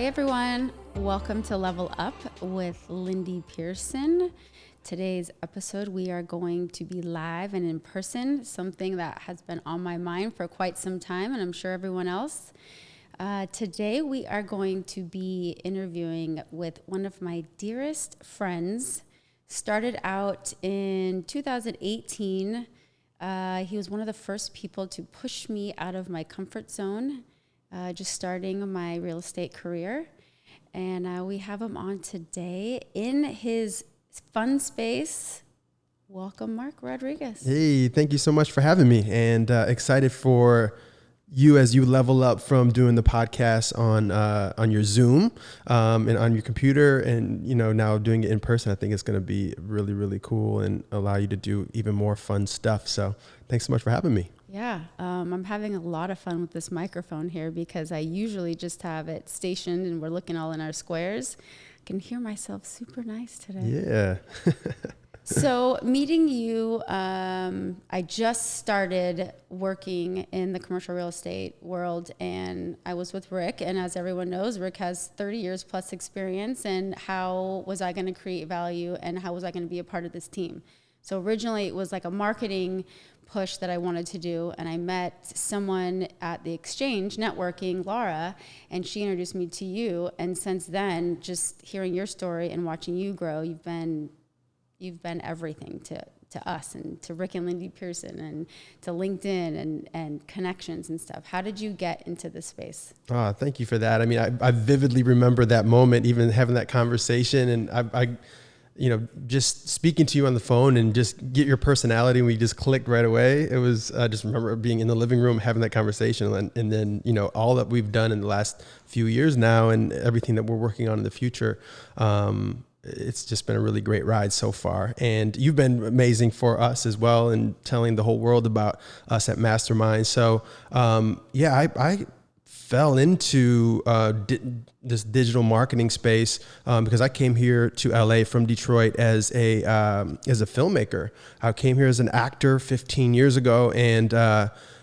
Hey everyone, welcome to Level Up with Lindy Pearson. Today's episode, we are going to be live and in person, something that has been on my mind for quite some time, and I'm sure everyone else. Today, we are going to be interviewing with one of my dearest friends. Started out in 2018. He was one of the first people to push me out of my comfort zone, just starting my real estate career. And we have him on today in his fun space. Welcome, Mark Rodriguez. Hey, thank you so much for having me, and excited for you as you level up from doing the podcast on your Zoom and on your computer, and now doing it in person. I think it's going to be really, really cool and allow you to do even more fun stuff. So thanks so much for having me. Yeah, I'm having a lot of fun with this microphone here because I usually just have it stationed and we're looking all in our squares. I can hear myself super nice today. Yeah. So meeting you, I just started working in the commercial real estate world, and I was with Rick. And as everyone knows, Rick has 30 years plus experience. And how was I going to create value, and how was I going to be a part of this team? So originally it was like a marketing push that I wanted to do, and I met someone at the exchange networking, Laura, and she introduced me to you. And since then, just hearing your story and watching you grow, you've been everything to us and to Rick and Lindy Pearson and to LinkedIn and connections and stuff. How did you get into this space? Oh, thank you for that. I mean, I vividly remember that moment, even having that conversation, and I just speaking to you on the phone and just get your personality, and we just clicked right away. It was, I just remember being in the living room, having that conversation, and then, all that we've done in the last few years now and everything that we're working on in the future. It's just been a really great ride so far. And you've been amazing for us as well, and telling the whole world about us at Mastermynd. So, I fell into this digital marketing space because I came here to LA from Detroit as a filmmaker. I came here as an actor 15 years ago, and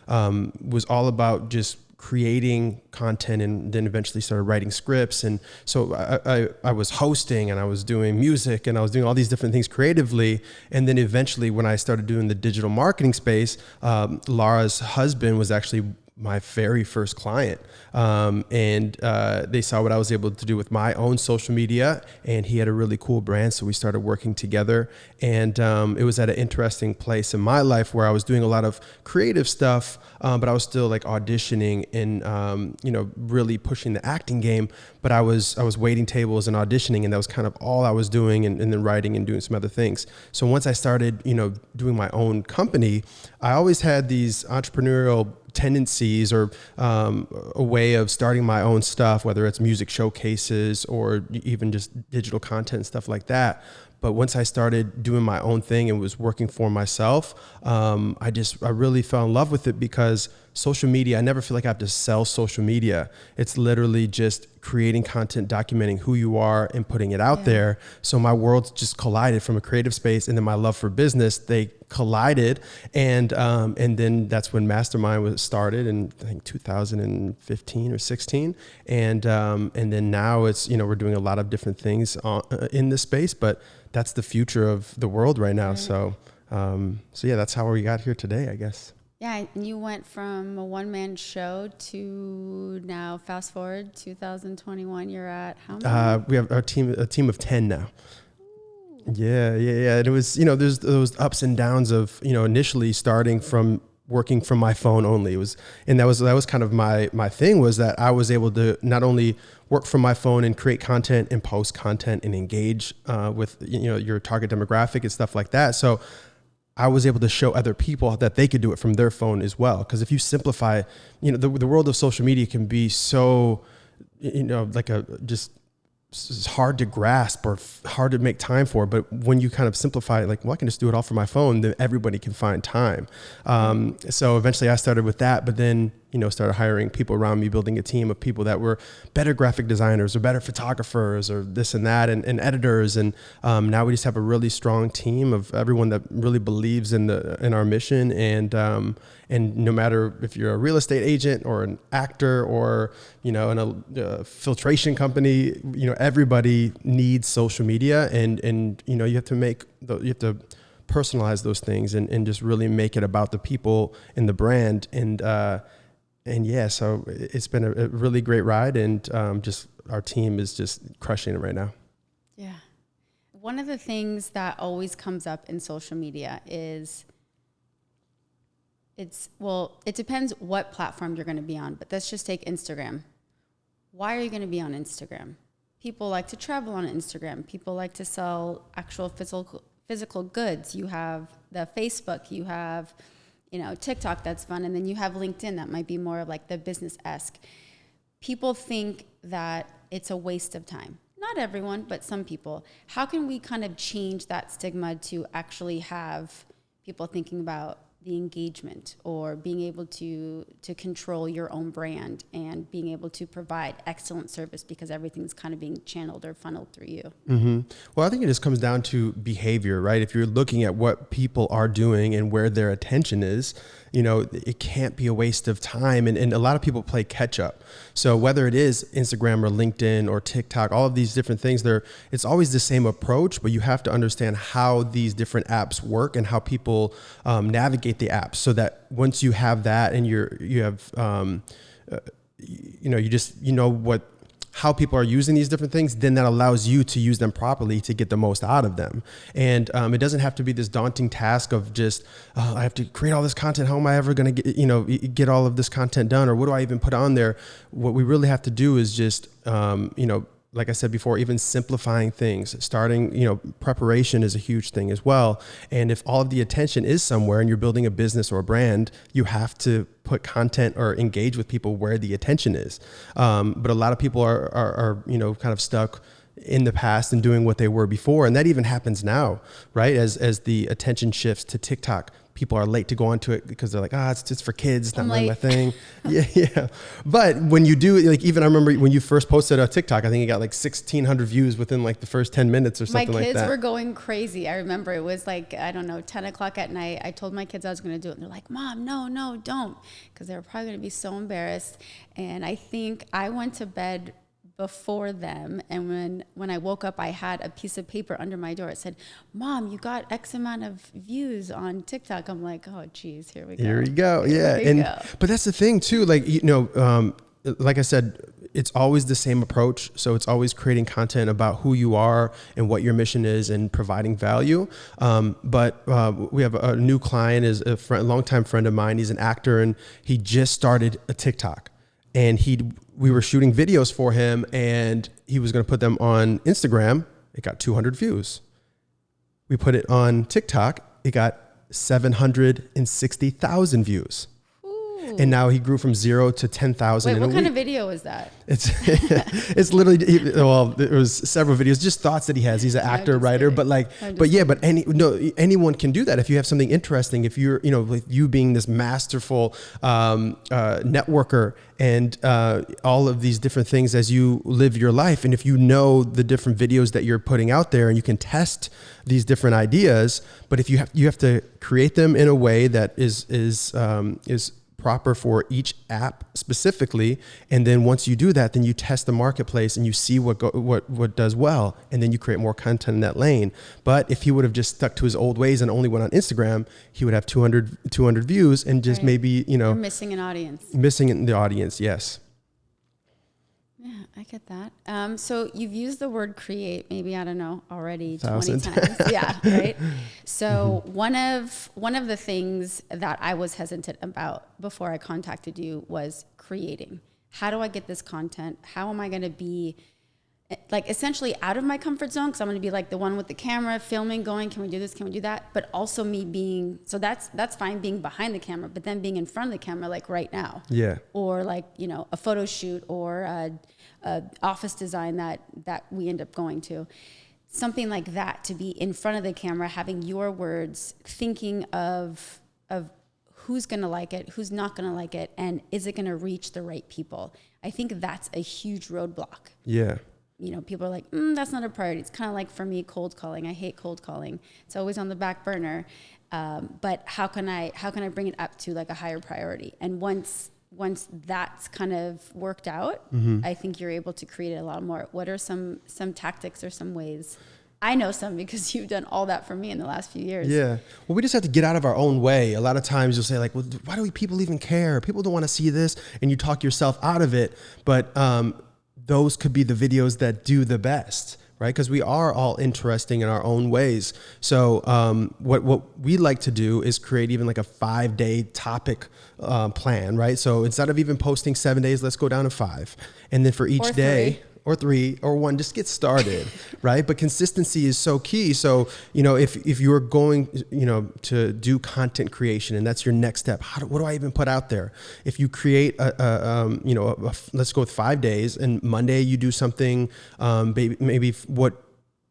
was all about just creating content, and then eventually started writing scripts. And so I was hosting, and I was doing music, and I was doing all these different things creatively. And then eventually, when I started doing the digital marketing space, Laura's husband was actually my very first client. They saw what I was able to do with my own social media, and he had a really cool brand. So we started working together, and it was at an interesting place in my life where I was doing a lot of creative stuff, but I was still like auditioning and, really pushing the acting game. But I was waiting tables and auditioning, and that was kind of all I was doing, and then writing and doing some other things. So once I started, doing my own company, I always had these entrepreneurial tendencies, or a way of starting my own stuff, whether it's music showcases or even just digital content and stuff like that. But once I started doing my own thing and was working for myself, I really fell in love with it, because social media, I never feel like I have to sell social media. It's literally just creating content, documenting who you are, and putting it out there. So my worlds just collided from a creative space, and then my love for business, they collided. And then that's when Mastermynd was started in, I think, 2015 or 16. And then now it's, we're doing a lot of different things in this space, but that's the future of the world right now. Right. So that's how we got here today, I guess. Yeah, and you went from a one-man show to now, fast forward 2021, you're at how many? We have a team of 10 now. Ooh. Yeah. And it was, there's those ups and downs of, initially starting from working from my phone only. That was kind of my thing, was that I was able to not only work from my phone and create content and post content and engage with, your target demographic and stuff like that. So I was able to show other people that they could do it from their phone as well. Because if you simplify, the world of social media can be so, it's hard to grasp or hard to make time for. But when you kind of simplify it, like, well, I can just do it all from my phone, then everybody can find time. So eventually I started with that. But then started hiring people around me, building a team of people that were better graphic designers or better photographers or this and that, and editors. And now we just have a really strong team of everyone that really believes in our mission. And no matter if you're a real estate agent or an actor or, in a filtration company, everybody needs social media, and you have to personalize those things and just really make it about the people and the brand. And yeah, so it's been a really great ride, and just our team is just crushing it right now. Yeah. One of the things that always comes up in social media is it depends what platform you're going to be on, but let's just take Instagram. Why are you going to be on Instagram? People like to travel on Instagram. People like to sell actual physical goods. You have the Facebook, you have, TikTok, that's fun. And then you have LinkedIn, that might be more like the business-esque. People think that it's a waste of time. Not everyone, but some people. How can we kind of change that stigma to actually have people thinking about the engagement or being able to control your own brand and being able to provide excellent service because everything's kind of being channeled or funneled through you? Mm-hmm. Well, I think it just comes down to behavior, right? If you're looking at what people are doing and where their attention is, it can't be a waste of time. And a lot of people play catch up. So whether it is Instagram or LinkedIn or TikTok, all of these different things, it's always the same approach, but you have to understand how these different apps work and how people navigate the apps, so that once you have that and you have, how people are using these different things, then that allows you to use them properly to get the most out of them. And it doesn't have to be this daunting task of just, I have to create all this content. How am I ever going to get all of this content done? Or what do I even put on there? What we really have to do is just, like I said before, even simplifying things, starting, preparation is a huge thing as well. And if all of the attention is somewhere and you're building a business or a brand, you have to put content or engage with people where the attention is. But a lot of people are kind of stuck in the past and doing what they were before. And that even happens now, right? As the attention shifts to TikTok, people are late to go onto it because they're like, it's just for kids. It's not really my thing. Yeah. But when you do, even I remember when you first posted a TikTok, I think it got 1,600 views within the first 10 minutes or something like that. My kids were going crazy. I remember it was 10 o'clock at night. I told my kids I was going to do it. And they're like, Mom, no, don't. Because they were probably going to be so embarrassed. And I think I went to bed before them, and when I woke up, I had a piece of paper under my door. It said, Mom, you got X amount of views on TikTok. I'm like, oh geez, here we go. Here we go. Yeah. But that's the thing too, like I said, it's always the same approach. So it's always creating content about who you are and what your mission is and providing value. But we have a new client, is a longtime friend of mine. He's an actor, and he just started a TikTok. And we were shooting videos for him, and he was going to put them on Instagram. It got 200 views. We put it on TikTok. It got 760,000 views. Ooh. And now he grew from 0 to 10,000. Wait, what kind of video is that? It's literally, there was several videos, just thoughts that he has. He's an actor, writer, kidding. Anyone can do that. If you have something interesting, if you're, you being this masterful networker and all of these different things as you live your life. And if you know the different videos that you're putting out there, and you can test these different ideas, but if you have to create them in a way that is proper for each app specifically. And then once you do that, then you test the marketplace and you see what does well. And then you create more content in that lane. But if he would have just stuck to his old ways and only went on Instagram, he would have 200 views and just maybe, You're missing an audience. Missing in the audience. Yes. Yeah, I get that. So you've used the word create, maybe, I don't know, already 20 times. Yeah, right? So one of the things that I was hesitant about before I contacted you was creating. How do I get this content? How am I going to be essentially out of my comfort zone? Because I'm going to be the one with the camera, filming, going, can we do this? Can we do that? But also me being, so that's fine being behind the camera, but then being in front of the camera, right now. Yeah. Or a photo shoot or a office design that we end up going to. Something like that, to be in front of the camera, having your words, thinking of who's going to like it, who's not going to like it, and is it going to reach the right people? I think that's a huge roadblock. Yeah. You know, people are like, that's not a priority. It's kind of like for me, cold calling. I hate cold calling. It's always on the back burner. But how can I bring it up to like a higher priority? And once that's kind of worked out, I think you're able to create a lot more. What are some tactics or some ways? I know some because you've done all that for me in the last few years. Yeah. Well, we just have to get out of our own way. A lot of times you'll say like, well, why do people even care? People don't want to see this. And you talk yourself out of it. But those could be the videos that do the best, right? Because we are all interesting in our own ways. So what we like to do is create even like a 5-day topic plan, right? So instead of even posting 7 days, let's go down to 5. And then for each day, or 3 or 1, just get started, right? But consistency is so key. So, you know, if you're going, you know, to do content creation and that's your next step, what do I even put out there? If you create let's go with 5 days, and Monday you do something, maybe what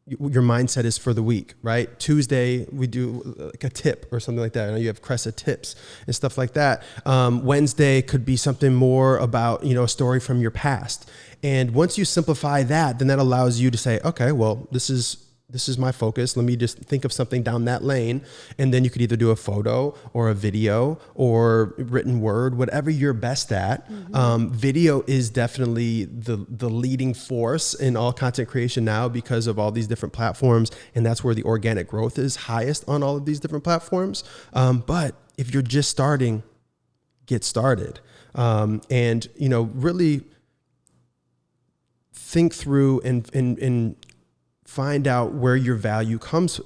your mindset is for the week, right? Tuesday, we do like a tip or something like that. I know you have Cressa tips and stuff like that. Wednesday could be something more about, you know, a story from your past. And once you simplify that, then that allows you to say, okay, well, this is my focus. Let me just think of something down that lane. And then you could either do a photo or a video or written word, whatever you're best at. Video is definitely the leading force in all content creation now because of all these different platforms. And that's where the organic growth is highest on all of these different platforms. But if you're just starting, get started. And, you know, really think through and find out where your value comes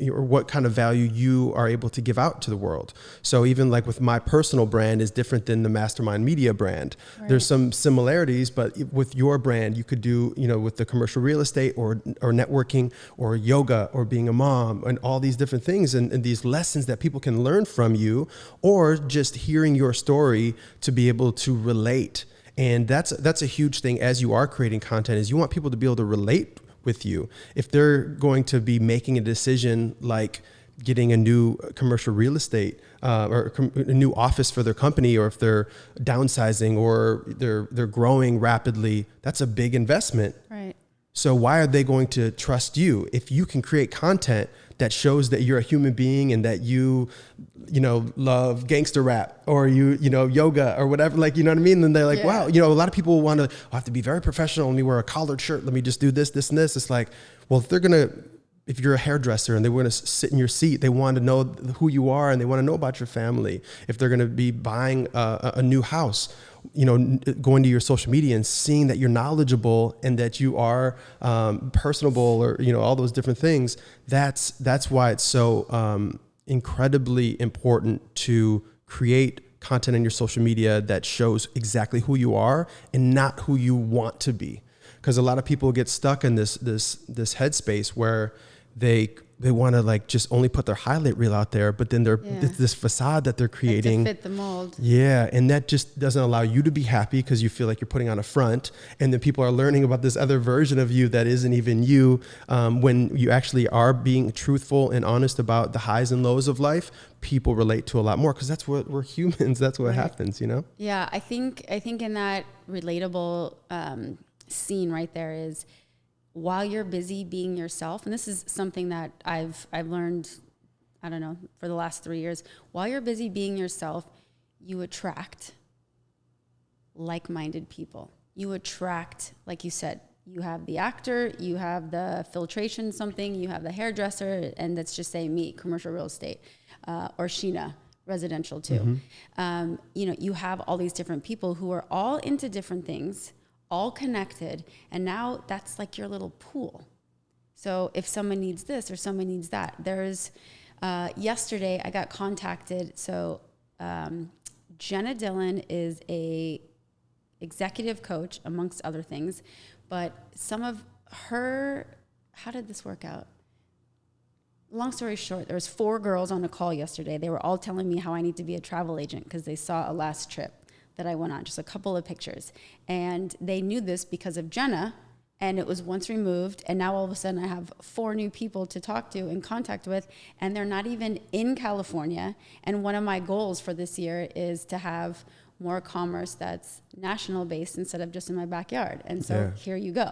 or what kind of value you are able to give out to the world. So even like with my personal brand is different than the Mastermynd Media brand. Right. There's some similarities, but with your brand, you could do, you know, with the commercial real estate or networking or yoga or being a mom and all these different things and these lessons that people can learn from you, or just hearing your story to be able to relate. And that's a huge thing as you are creating content, is you want people to be able to relate with you. If they're going to be making a decision like getting a new commercial real estate or a new office for their company, or if they're downsizing or they're growing rapidly, that's a big investment. Right. So why are they going to trust you if you can create content that shows that you're a human being and that you know, love gangster rap or you know, yoga or whatever, like, you know what I mean? Then they're like, wow, you know, a lot of people want to, I have to be very professional. Let me wear a collared shirt. Let me just do this, this, and this. It's like, well, if you're a hairdresser and they want to sit in your seat, they want to know who you are and they want to know about your family. If they're going to be buying a new house, you know, going to your social media and seeing that you're knowledgeable and that you are personable, or, you know, all those different things. That's why it's so incredibly important to create content on your social media that shows exactly who you are and not who you want to be. Because a lot of people get stuck in this headspace where they want to like just only put their highlight reel out there, but then this facade that they're creating like to fit the mold. Yeah, and that just doesn't allow you to be happy because you feel like you're putting on a front, and then people are learning about this other version of you that isn't even you. When you actually are being truthful and honest about the highs and lows of life, people relate to a lot more because that's what we're humans. That's what happens, you know? Yeah, I think in that relatable scene right there is, while you're busy being yourself, and this is something that I've learned, I don't know, for the last 3 years, while you're busy being yourself, you attract like-minded people. You attract, like you said, you have the actor, you have the filtration something, you have the hairdresser, and let's just say me, commercial real estate, or Sheena, residential too. You know, you have all these different people who are all into different things, all connected, and now that's like your little pool. So if someone needs this or someone needs that, there's yesterday I got contacted. So Jenna Dillon is a executive coach amongst other things, but some of her, how did this work out? Long story short, there was 4 girls on a call yesterday. They were all telling me how I need to be a travel agent because they saw a last trip that I went on, just a couple of pictures. And they knew this because of Jenna, and it was once removed, and now all of a sudden I have 4 new people to talk to and contact with, and they're not even in California. And one of my goals for this year is to have more commerce that's national based instead of just in my backyard. And so here you go.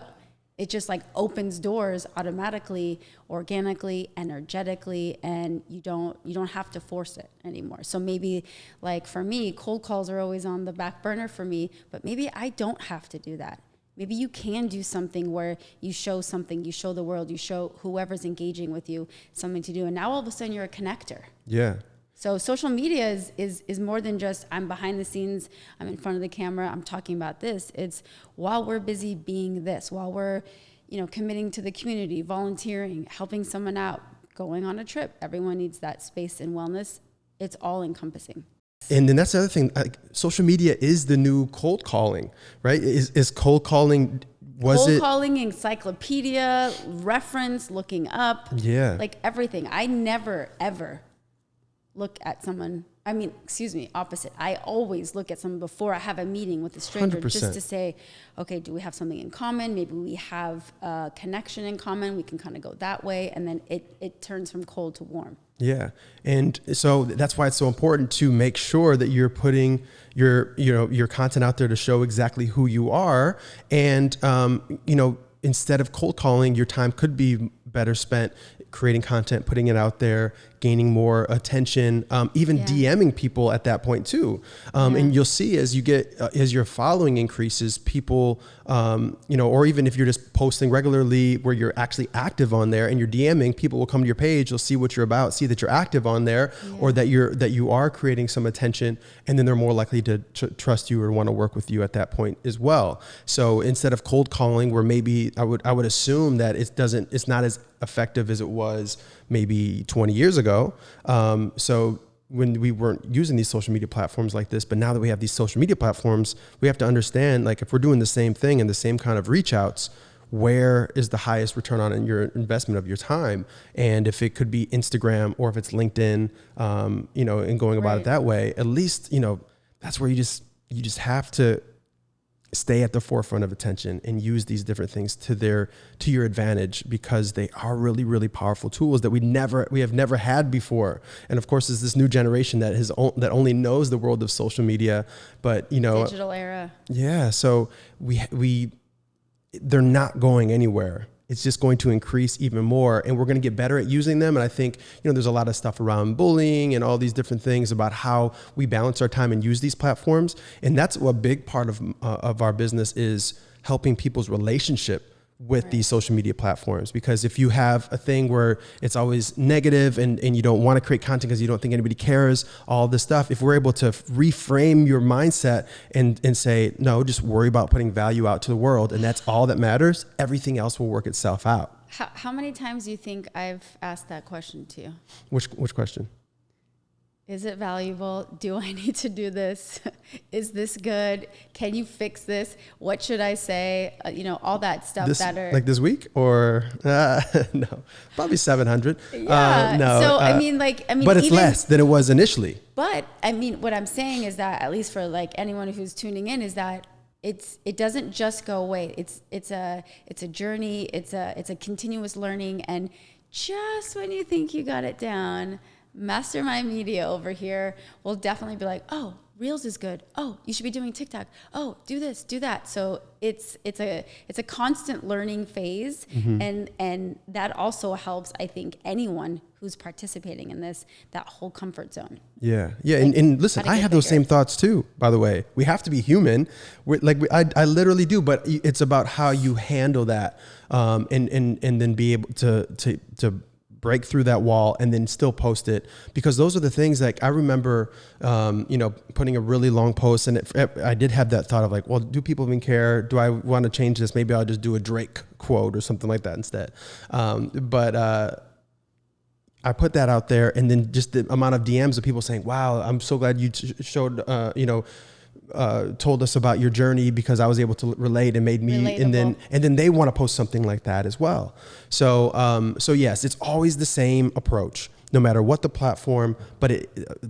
It just like opens doors automatically, organically, energetically, and you don't have to force it anymore. So maybe like for me, cold calls are always on the back burner for me, but maybe I don't have to do that. Maybe you can do something where you show something, you show the world, you show whoever's engaging with you something to do. And now all of a sudden you're a connector. Yeah. So social media is more than just I'm behind the scenes, I'm in front of the camera, I'm talking about this. It's while we're busy being this, while we're, committing to the community, volunteering, helping someone out, going on a trip. Everyone needs that space and wellness. It's all encompassing. And then that's the other thing. Social media is the new cold calling, right? Is cold calling? Cold calling, encyclopedia, reference, looking up, like everything. I never ever look at someone. Opposite. I always look at someone before I have a meeting with a stranger 100%. Just to say, okay, do we have something in common? Maybe we have a connection in common. We can kind of go that way. And then it turns from cold to warm. Yeah. And so that's why it's so important to make sure that you're putting your content out there to show exactly who you are. And, instead of cold calling, your time could be better spent creating content, putting it out there, gaining more attention, even DMing people at that point too. And you'll see as your following increases, people, or even if you're just posting regularly where you're actually active on there and you're DMing, people will come to your page, they'll see what you're about, see that you're active on there, or that you are creating some attention, and then they're more likely to trust you or want to work with you at that point as well. So instead of cold calling, where maybe I would assume that it's not as effective as it was maybe 20 years ago. So when we weren't using these social media platforms like this, but now that we have these social media platforms, we have to understand, like, if we're doing the same thing and the same kind of reach outs, where is the highest return on your investment of your time? And if it could be Instagram or if it's LinkedIn, and going about it that way, at least, that's where you just have to stay at the forefront of attention and use these different things to your advantage, because they are really, really powerful tools that we have never had before. And of course, there's this new generation that only knows the world of social media, but digital era. Yeah. So they're not going anywhere. It's just going to increase even more, and we're going to get better at using them. And I think, there's a lot of stuff around bullying and all these different things about how we balance our time and use these platforms. And that's a big part of our business, is helping people's relationship with these social media platforms. Because if you have a thing where it's always negative and you don't want to create content because you don't think anybody cares, all this stuff, if we're able to reframe your mindset and say, no, just worry about putting value out to the world, and that's all that matters, everything else will work itself out. How many times do you think I've asked that question to you? Which question? Is it valuable? Do I need to do this? Is this good? Can you fix this? What should I say? All that stuff like this week, or no, probably 700. Yeah. No. So but it's less than it was initially. But what I'm saying is that, at least for like anyone who's tuning in, is that it doesn't just go away. It's a journey. It's a continuous learning. And just when you think you got it down, Mastermynd Media over here will definitely be like, oh, Reels is good. Oh, you should be doing TikTok. Oh, do this, do that. So it's a constant learning phase. Mm-hmm. And that also helps, I think, anyone who's participating in this, that whole comfort zone. Yeah. Yeah. And listen, I have those same thoughts too, by the way. We have to be human. I literally do, but it's about how you handle that. And then be able to break through that wall and then still post it, because those are the things. Like, I remember, putting a really long post, and I did have that thought of like, well, do people even care? Do I want to change this? Maybe I'll just do a Drake quote or something like that instead. But I put that out there, and then just the amount of DMs of people saying, wow, I'm so glad you showed, told us about your journey, because I was able to relate and made me relatable. and then they want to post something like that as well. So yes, it's always the same approach, no matter what the platform, but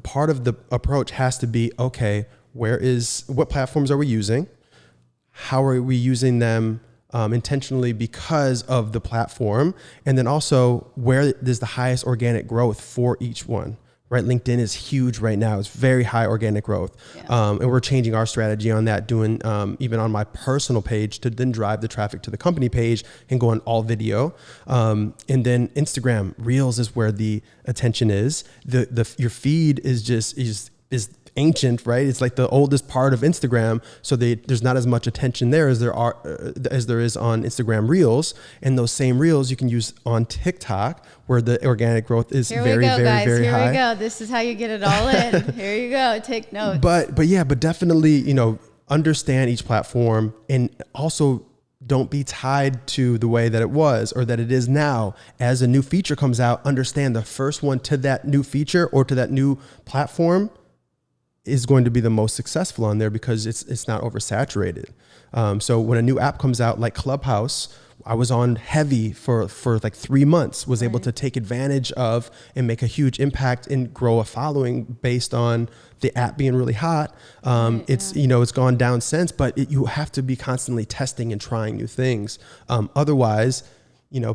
part of the approach has to be, okay, what platforms are we using? How are we using them? intentionally because of the platform, and then also where there's the highest organic growth for each one. Right, LinkedIn is huge right now. It's very high organic growth, and we're changing our strategy on that, doing even on my personal page to then drive the traffic to the company page and go on all video. And then Instagram Reels is where the attention is. Your feed is ancient, right? It's like the oldest part of Instagram, so there's not as much attention there as there is on Instagram Reels. And those same Reels you can use on TikTok, where the organic growth is very high. Here we go. This is how you get it all in. Here you go. Take notes. But definitely, understand each platform, and also don't be tied to the way that it was or that it is now. As a new feature comes out, understand the first one to that new feature or to that new platform is going to be the most successful on there, because it's not oversaturated. So when a new app comes out like Clubhouse, I was on heavy for like 3 months, was able to take advantage of and make a huge impact and grow a following based on the app being really hot. It's gone down since, but you have to be constantly testing and trying new things. Otherwise,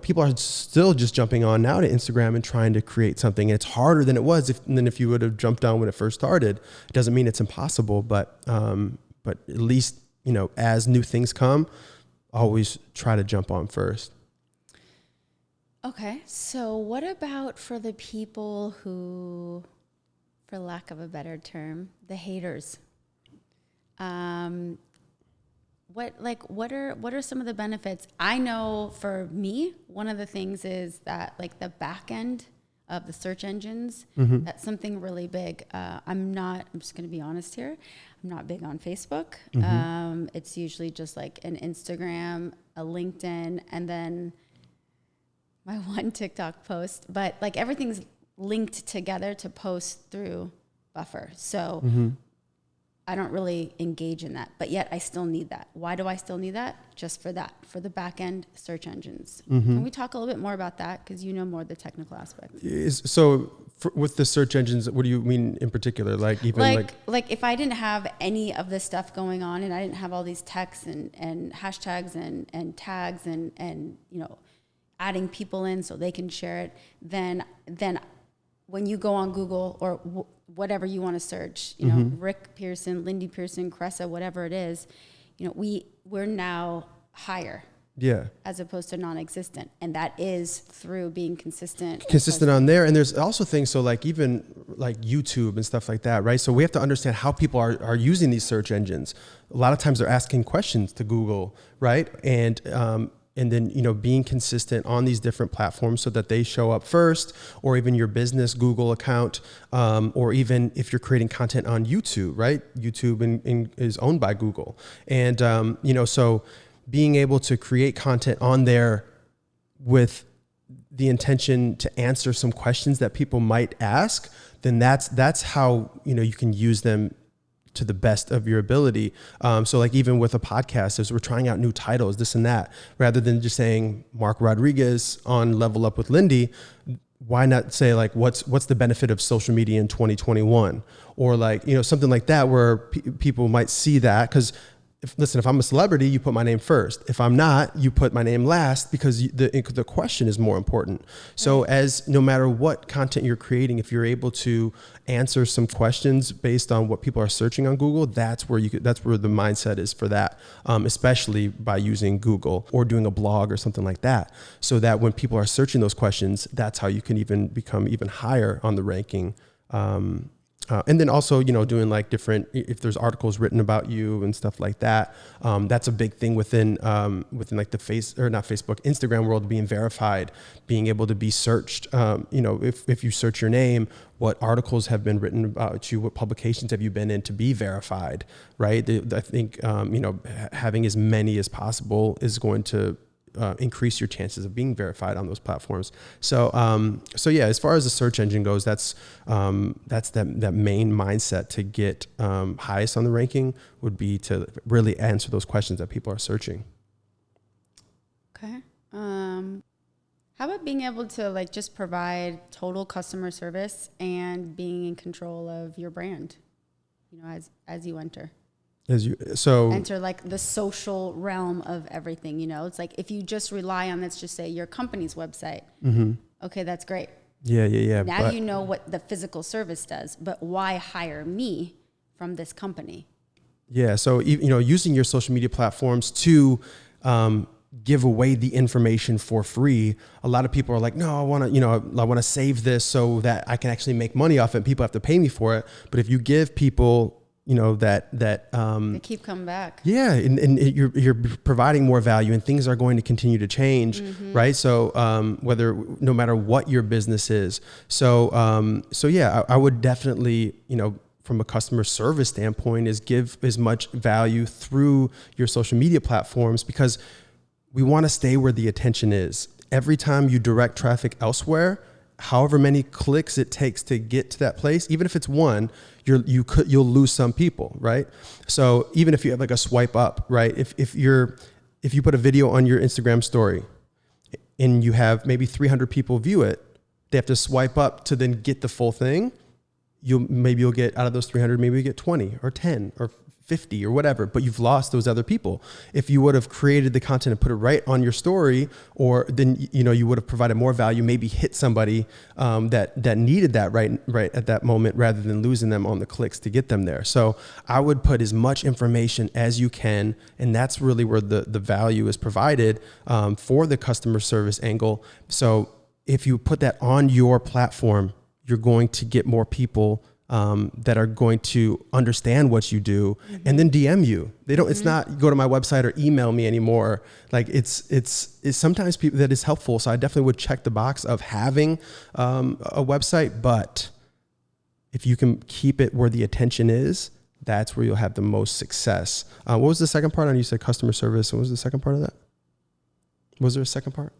people are still just jumping on now to Instagram and trying to create something. And it's harder than it was than if you would have jumped on when it first started. It doesn't mean it's impossible, but at least, as new things come, always try to jump on first. Okay. So what about for the people who, for lack of a better term, the haters? What are some of the benefits? I know for me, one of the things is that like the back end of the search engines, that's something really big. I'm just going to be honest here. I'm not big on Facebook. It's usually just like an Instagram, a LinkedIn, and then my one TikTok post, but like everything's linked together to post through Buffer. So I don't really engage in that, but yet I still need that. Why do I still need that? Just for that, for the back end search engines. Can we talk a little bit more about that? Because you know more of the technical aspects. So with the search engines, what do you mean in particular? Like if I didn't have any of this stuff going on and I didn't have all these texts and hashtags and tags and adding people in so they can share it, then when you go on Google or whatever you want to search, Rick Pearson, Lindy Pearson, Cressa, whatever it is, we're now higher. Yeah. As opposed to non-existent. And that is through being consistent on there. And there's also things, so like even like YouTube and stuff like that, right? So we have to understand how people are using these search engines. A lot of times they're asking questions to Google, right? And then, being consistent on these different platforms so that they show up first, or even your business Google account, or even if you're creating content on YouTube, right? YouTube is owned by Google. And, so being able to create content on there with the intention to answer some questions that people might ask, then that's how, you can use them to the best of your ability. So like even with a podcast, as we're trying out new titles, this and that, rather than just saying Mark Rodriguez on Level Up with Lindy, why not say like, what's the benefit of social media in 2021? Or like, something like that, where people might see that. Cause if I'm a celebrity, you put my name first. If I'm not, you put my name last, because the question is more important. So as no matter what content you're creating, if you're able to answer some questions based on what people are searching on Google, that's where the mindset is for that, especially by using Google or doing a blog or something like that. So that when people are searching those questions, that's how you can even become even higher on the ranking. And then also, doing like different, if there's articles written about you and stuff like that, that's a big thing within like not Facebook, Instagram world, being verified, being able to be searched. If you search your name, what articles have been written about you, what publications have you been in to be verified, right? I think, having as many as possible is going to increase your chances of being verified on those platforms. So yeah, as far as the search engine goes, that's that main mindset to get highest on the ranking would be to really answer those questions that people are searching. Okay. How about being able to like just provide total customer service and being in control of your brand, as you enter? enter like the social realm of everything. You know, it's like if you just rely on, let's just say, your company's website. Okay, that's great. Yeah. Now you know what the physical service does, but why hire me from this company? Yeah. So, using your social media platforms to give away the information for free. A lot of people are like, no, I want to save this so that I can actually make money off it. People have to pay me for it. But if you give people, They keep coming back. Yeah, and you're providing more value, and things are going to continue to change, right? So no matter what your business is, so yeah, I would definitely, from a customer service standpoint, is give as much value through your social media platforms, because we want to stay where the attention is. Every time you direct traffic elsewhere, however many clicks it takes to get to that place, even if it's one, you'll lose some people, right? So even if you have like a swipe up, right? If you put a video on your Instagram story and you have maybe 300 people view it, they have to swipe up to then get the full thing. You'll get out of those 300, maybe you get 20 or 10 or 50 or whatever, but you've lost those other people. If you would have created the content and put it right on your story, or then, you would have provided more value, maybe hit somebody that needed that right at that moment, rather than losing them on the clicks to get them there. So I would put as much information as you can, and that's really where the value is provided for the customer service angle. So if you put that on your platform, you're going to get more people that are going to understand what you do, and then DM you. They don't. It's not go to my website or email me anymore. Like it's sometimes people that is helpful. So I definitely would check the box of having a website, but if you can keep it where the attention is, that's where you'll have the most success. What was the second part? You said customer service. What was the second part of that? Was there a second part?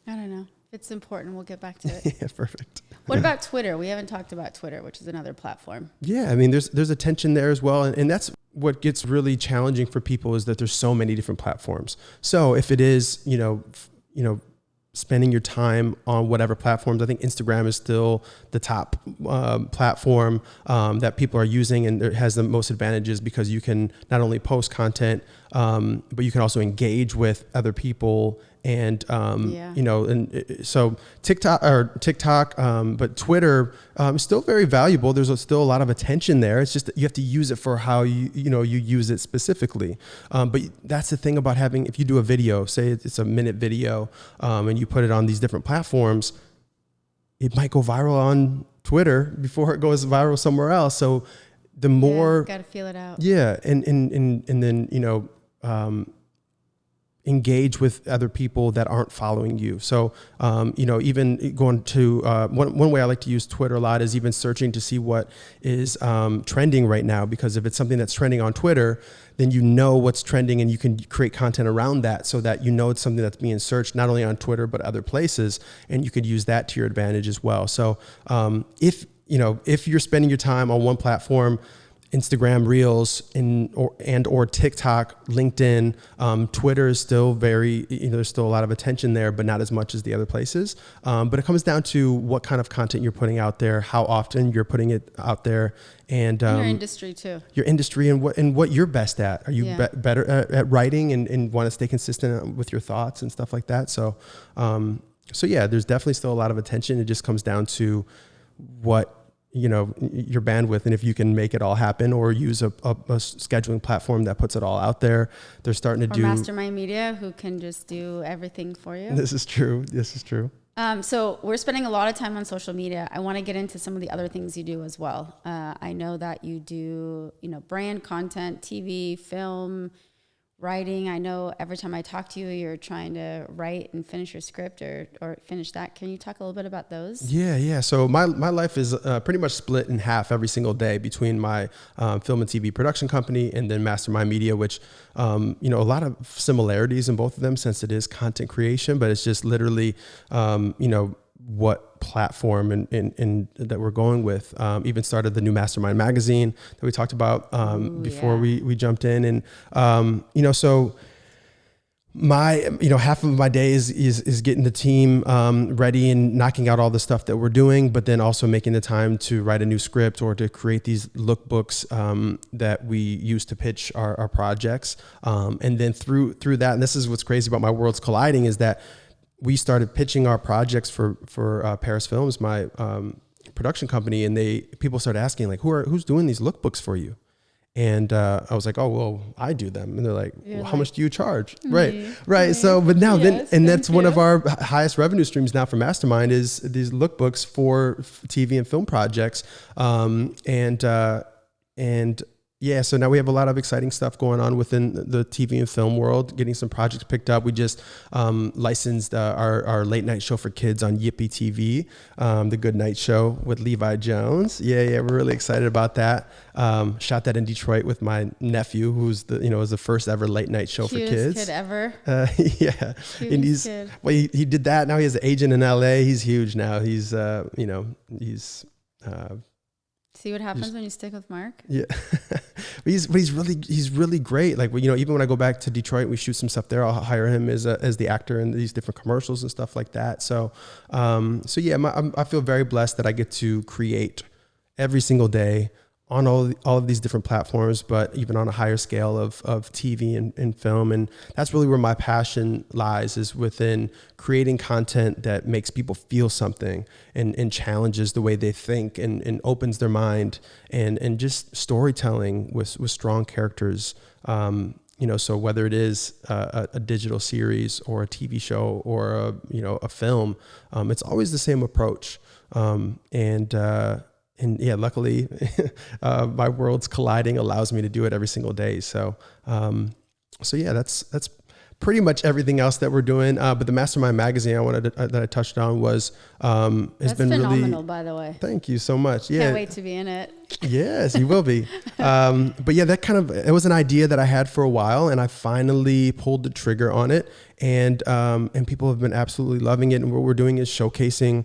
I don't know. It's important. We'll get back to it. Yeah, perfect. What about Twitter? We haven't talked about Twitter, which is another platform. Yeah, I mean, there's a tension there as well, and that's what gets really challenging for people, is that there's so many different platforms. So if it is, spending your time on whatever platforms, I think Instagram is still the top platform that people are using, and it has the most advantages because you can not only post content, but you can also engage with other people. And, so TikTok, but Twitter is still very valuable. There's still a lot of attention there. It's just that you have to use it for how you use it specifically. But that's the thing about if you do a video, say it's a minute video, and you put it on these different platforms, it might go viral on Twitter before it goes viral somewhere else. So the more, got to feel it out. Yeah. And then, engage with other people that aren't following you. So, even going to, one way I like to use Twitter a lot is even searching to see what is trending right now, because if it's something that's trending on Twitter, then you know what's trending and you can create content around that, so that it's something that's being searched not only on Twitter, but other places, and you could use that to your advantage as well. So if you're spending your time on one platform, Instagram Reels or TikTok, LinkedIn, Twitter is still very, there's still a lot of attention there, but not as much as the other places. But it comes down to what kind of content you're putting out there, how often you're putting it out there, and your industry too. Your industry and what you're best at. Are you better at writing and want to stay consistent with your thoughts and stuff like that? So yeah, there's definitely still a lot of attention. It just comes down to what your bandwidth, and if you can make it all happen, or use a scheduling platform that puts it all out there. They're starting to do Mastermynd Media, who can just do everything for you. This is true. So we're spending a lot of time on social media. I want to get into some of the other things you do as well. I know that you do, brand content, TV, film, writing. I know every time I talk to you, you're trying to write and finish your script or finish that. Can you talk a little bit about those? Yeah. So my life is pretty much split in half every single day between my film and TV production company and then Mastermynd Media, which, a lot of similarities in both of them, since it is content creation, but it's just literally, what platform and that we're going with. Even started the new Mastermynd magazine that we talked about before we jumped in. And, so Half of my day is getting the team ready and knocking out all the stuff that we're doing, but then also making the time to write a new script or to create these lookbooks that we use to pitch our projects. And then through that, and this is what's crazy about My Worlds Colliding, is that we started pitching our projects for Paris Films, my production company, and people started asking like, who's doing these lookbooks for you? And I was like, oh, well, I do them. And they're like, well, how much do you charge? Me. Right. So, but now Yes, that's one you. of our highest revenue streams now for Mastermynd is these lookbooks for TV and film projects. And yeah, so now we have a lot of exciting stuff going on within the TV and film world, getting some projects picked up. We just licensed our late night show for kids on Yippee TV, The Good Night Show with Levi Jones. Yeah, we're really excited about that. Shot that in Detroit with my nephew, who's was the first ever late night show Cutest for kids. kid ever. Yeah, and Kid. well, he did that. Now he has an agent in LA. He's huge now. He's See what happens when you stick with Mark? Yeah. But he's really great. Like, even when I go back to Detroit, we shoot some stuff there. I'll hire him as the actor in these different commercials and stuff like that. So yeah, I feel very blessed that I get to create every single day on all of these different platforms, but even on a higher scale of TV and film. And that's really where my passion lies, is within creating content that makes people feel something and challenges the way they think and opens their mind and just storytelling with strong characters. So whether it is a digital series or a TV show or a film, it's always the same approach. And yeah, luckily, My Worlds Colliding allows me to do it every single day. So yeah, that's pretty much everything else that we're doing. But the Mastermynd magazine that I touched on has That's been phenomenal, really. by the way. Thank you so much. Yeah. Can't wait to be in it. Yes, you will be. But yeah, it was an idea that I had for a while, and I finally pulled the trigger on it. And people have been absolutely loving it. And what we're doing is showcasing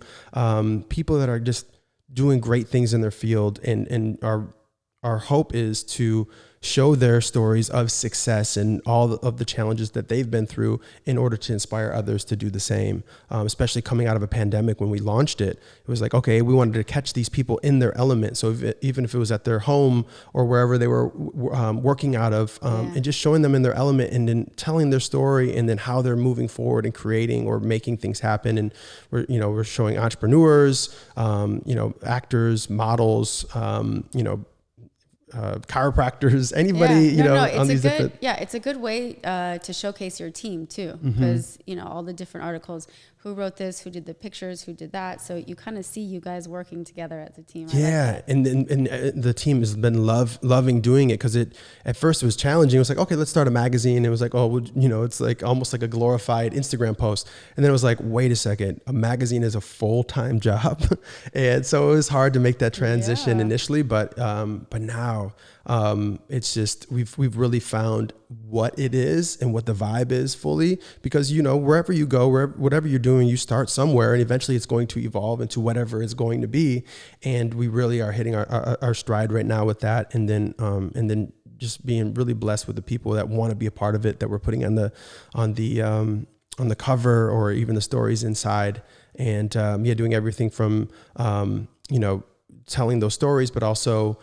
people that are just doing great things in their field, and our hope is to show their stories of success and all of the challenges that they've been through in order to inspire others to do the same. Especially coming out of a pandemic, when we launched it, it was like, okay, we wanted to catch these people in their element. So even if it was at their home or wherever they were working out of, and just showing them in their element and then telling their story and then how they're moving forward and creating or making things happen. And we're showing entrepreneurs, actors, models, chiropractors, anybody, on these different. Yeah, it's a good way to showcase your team too, because all the different articles, who wrote this, who did the pictures, who did that. So you kind of see you guys working together as a team. Yeah, and the team has been loving doing it, because at first it was challenging. It was like, okay, let's start a magazine. It was like, oh, well, it's like almost like a glorified Instagram post. And then it was like, wait a second, a magazine is a full-time job. And so it was hard to make that transition initially, but now it's just we've really found what it is and what the vibe is fully, because wherever you go, whatever you're doing, you start somewhere, and eventually it's going to evolve into whatever it's going to be. And we really are hitting our stride right now with that, and then just being really blessed with the people that want to be a part of it, that we're putting on the cover or even the stories inside, and doing everything from telling those stories, but also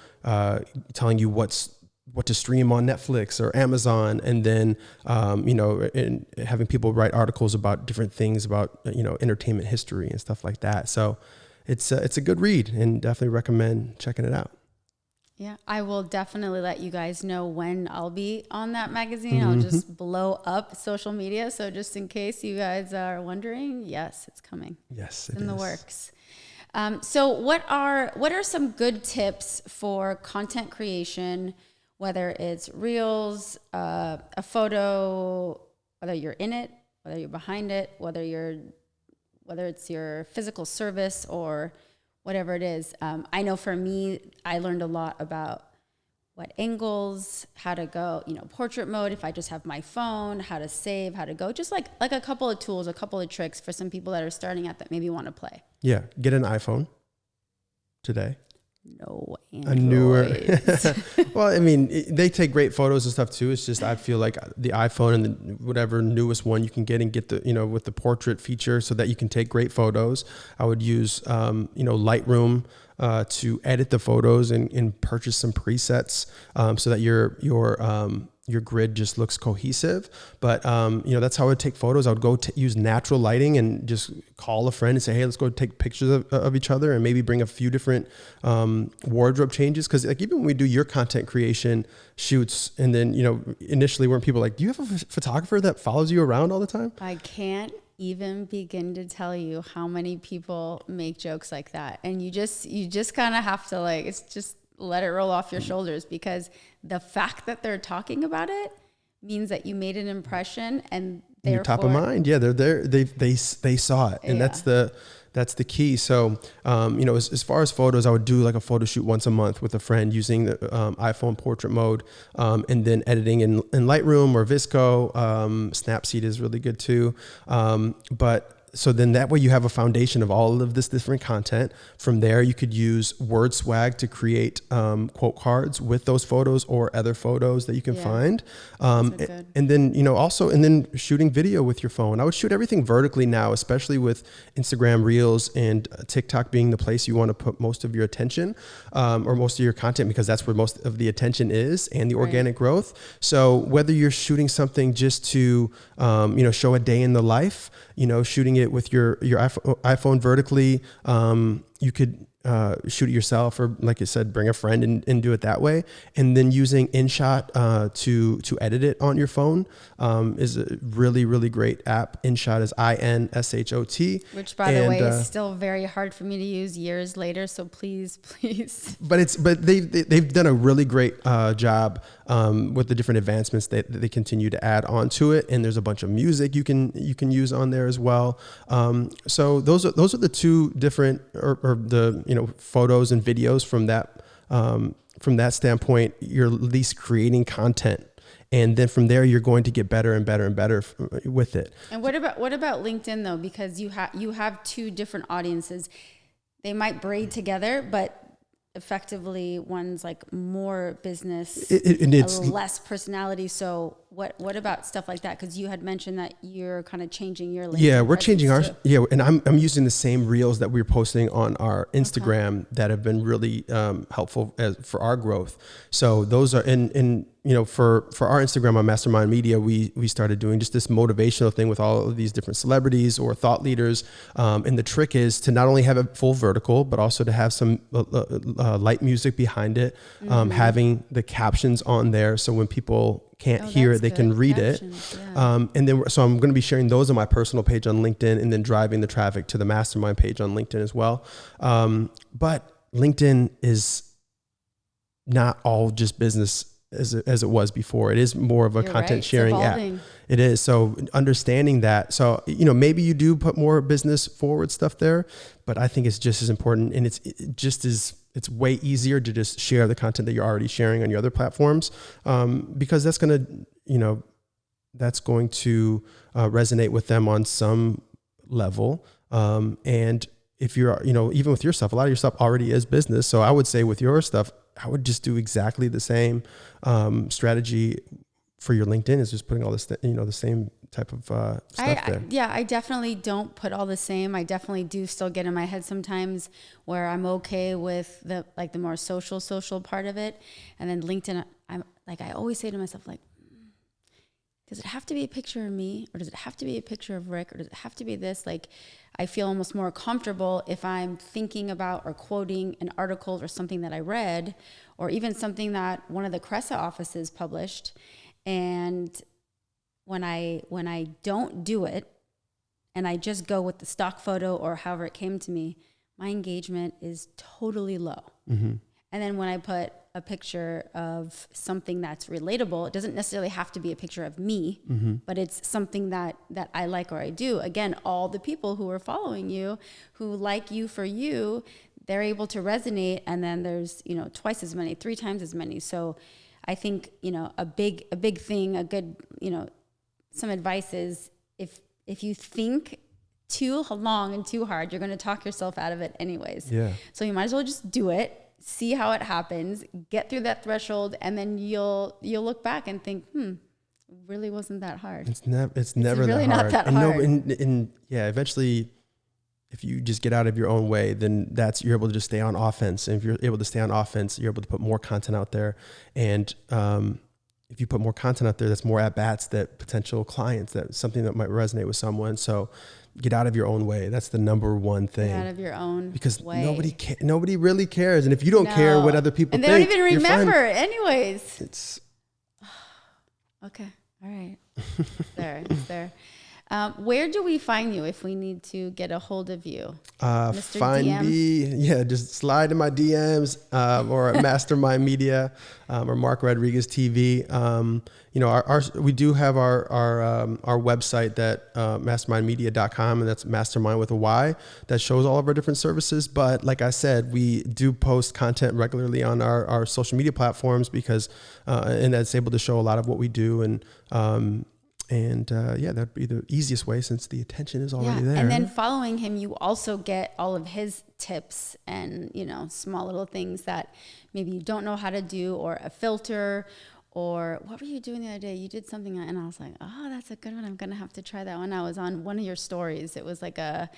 telling you what to stream on Netflix or Amazon, and then and having people write articles about different things about entertainment history and stuff like that. So it's a good read, and definitely recommend checking it out. Yeah, I will definitely let you guys know when I'll be on that magazine. I'll just blow up social media. So just in case you guys are wondering, yes, it's coming. Yes, it's in the works. So what are some good tips for content creation, whether it's reels, a photo, whether you're in it, whether you're behind it, whether it's your physical service or whatever it is. I know for me, I learned a lot about what angles, how to go, portrait mode, if I just have my phone, how to save, how to go, just like a couple of tools, a couple of tricks for some people that are starting out that maybe want to play. Yeah. Get an iPhone today. No a newer. Androids. Well, I mean, they take great photos and stuff too. It's just I feel like the iPhone and the whatever newest one you can get and get the with the portrait feature so that you can take great photos. I would use Lightroom to edit the photos and purchase some presets so that your grid just looks cohesive. But that's how I would take photos. I would go use natural lighting and just call a friend and say, hey, let's go take pictures of each other, and maybe bring a few different wardrobe changes. Because like even when we do your content creation shoots, and then initially weren't people like, do you have a photographer that follows you around all the time? I can't even begin to tell you how many people make jokes like that, and you just kind of have to it's just let it roll off your shoulders, because the fact that they're talking about it means that you made an impression, and you're top of mind. Yeah, they're there. They saw it, and that's the key. So, as far as photos, I would do like a photo shoot once a month with a friend using the iPhone portrait mode, and then editing in Lightroom or Visco. Snapseed is really good too. So then that way you have a foundation of all of this different content. From there, you could use Word Swag to create quote cards with those photos or other photos that you can find. And then, and then shooting video with your phone. I would shoot everything vertically now, especially with Instagram Reels and TikTok being the place you want to put most of your attention, or most of your content, because that's where most of the attention is, and the organic growth. So whether you're shooting something just to, show a day in the life, shooting it with your iPhone vertically, you could shoot it yourself, or like I said, bring a friend and do it that way. And then using InShot to edit it on your phone is a really, really great app. InShot is INSHOT. Which, by the way, is still very hard for me to use years later. So please. But they've done a really great job with the different advancements that they continue to add onto it. And there's a bunch of music you can use on there as well. So those are the two different, or the photos and videos from that standpoint. You're at least creating content, and then from there you're going to get better and better and better with it. And what about LinkedIn though? Because you have two different audiences. They might braid together, but effectively one's like more business and it's less personality. So what about stuff like that? Because you had mentioned that you're kind of changing your LinkedIn. Yeah, we're changing ours. Yeah, and I'm using the same reels that we're posting on our Instagram that have been really helpful for our growth. So those are for our Instagram on Mastermynd Media, we started doing just this motivational thing with all of these different celebrities or thought leaders. And the trick is to not only have it full vertical, but also to have some light music behind it, having the captions on there. So when people can't hear it, they can read captions, it. Yeah. And then, so I'm going to be sharing those on my personal page on LinkedIn, and then driving the traffic to the Mastermynd page on LinkedIn as well. But LinkedIn is not all just business as it was before. It is more of a content sharing app. It is. So understanding that. So, maybe you do put more business forward stuff there, but I think it's just as important, and it's way easier to just share the content that you're already sharing on your other platforms, because that's going to resonate with them on some level. And if you're, even with your stuff, a lot of your stuff already is business. So I would say with your stuff, I would just do exactly the same strategy for your LinkedIn, is just putting all this, the same type of stuff there. I definitely don't put all the same. I definitely do still get in my head sometimes where I'm okay with the more social part of it. And then LinkedIn, I always say to myself, does it have to be a picture of me, or does it have to be a picture of Rick, or does it have to be this? I feel almost more comfortable if I'm thinking about or quoting an article or something that I read, or even something that one of the Cressa offices published. And when I don't do it, and I just go with the stock photo or however it came to me, my engagement is totally low. Mm-hmm. And then when I put a picture of something that's relatable, it doesn't necessarily have to be a picture of me, but it's something that I like or I do. Again, all the people who are following you, who like you for you, they're able to resonate. And then there's, twice as many, 3 times as many. So I think, a big thing, a good, some advice is if you think too long and too hard, you're going to talk yourself out of it anyways. Yeah. So you might as well just do it. see how it happens, get through that threshold, and then you'll look back and think, really wasn't that hard. It's never really that hard. not that and hard. Eventually, if you just get out of your own way, then you're able to just stay on offense. And if you're able to stay on offense, you're able to put more content out there. And if you put more content out there, that's more at-bats, that potential clients, that's something that might resonate with someone. So get out of your own way. That's the number one thing. Get out of your own because way. nobody really cares. And if you don't care what other people think, and they don't even remember anyways. It's okay. All right. It's there. Where do we find you if we need to get a hold of you? Mr. Find DM? me, just slide in my DMs or at Mastermynd Media or Mark Rodriguez TV. We do have our website that mastermyndmedia.com, and that's Mastermynd with a Y, that shows all of our different services. But like I said, we do post content regularly on our social media platforms because and that's able to show a lot of what we do. And that'd be the easiest way since the attention is already there. And then following him, you also get all of his tips and, small little things that maybe you don't know how to do, or a filter, or what were you doing the other day? You did something and I was like, oh, that's a good one. I'm going to have to try that one. I was on one of your stories. It was like a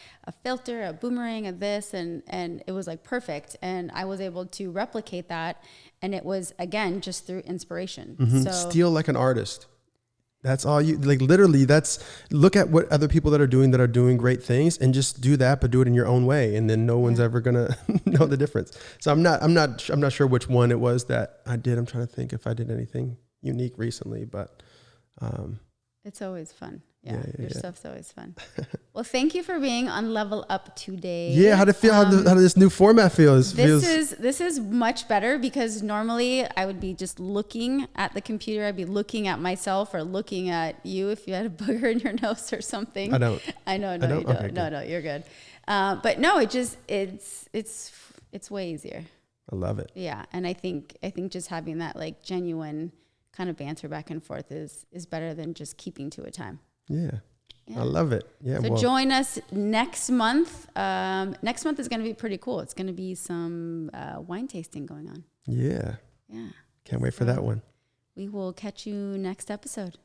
filter, a boomerang, of this, and it was like perfect. And I was able to replicate that. And it was, again, just through inspiration. Mm-hmm. So steal like an artist. That's all you like. Literally, look at what other people that are doing great things, and just do that, but do it in your own way, and then no one's ever gonna know the difference. So I'm not sure which one it was that I did. I'm trying to think if I did anything unique recently, but it's always fun. Your stuff's always fun. Well, thank you for being on Level Up today. Yeah, how'd it feel? How did this new format feel? This is much better, because normally I would be just looking at the computer. I'd be looking at myself or looking at you if you had a booger in your nose or something. I don't. I know, no, you don't. Okay, no, you're good. But no, it's way easier. I love it. Yeah, and I think just having that like genuine kind of banter back and forth is better than just keeping to a time. Yeah. I love it. Yeah. So join us next month. Next month is going to be pretty cool. It's going to be some wine tasting going on. Yeah. Yeah. Can't wait for that one. We will catch you next episode.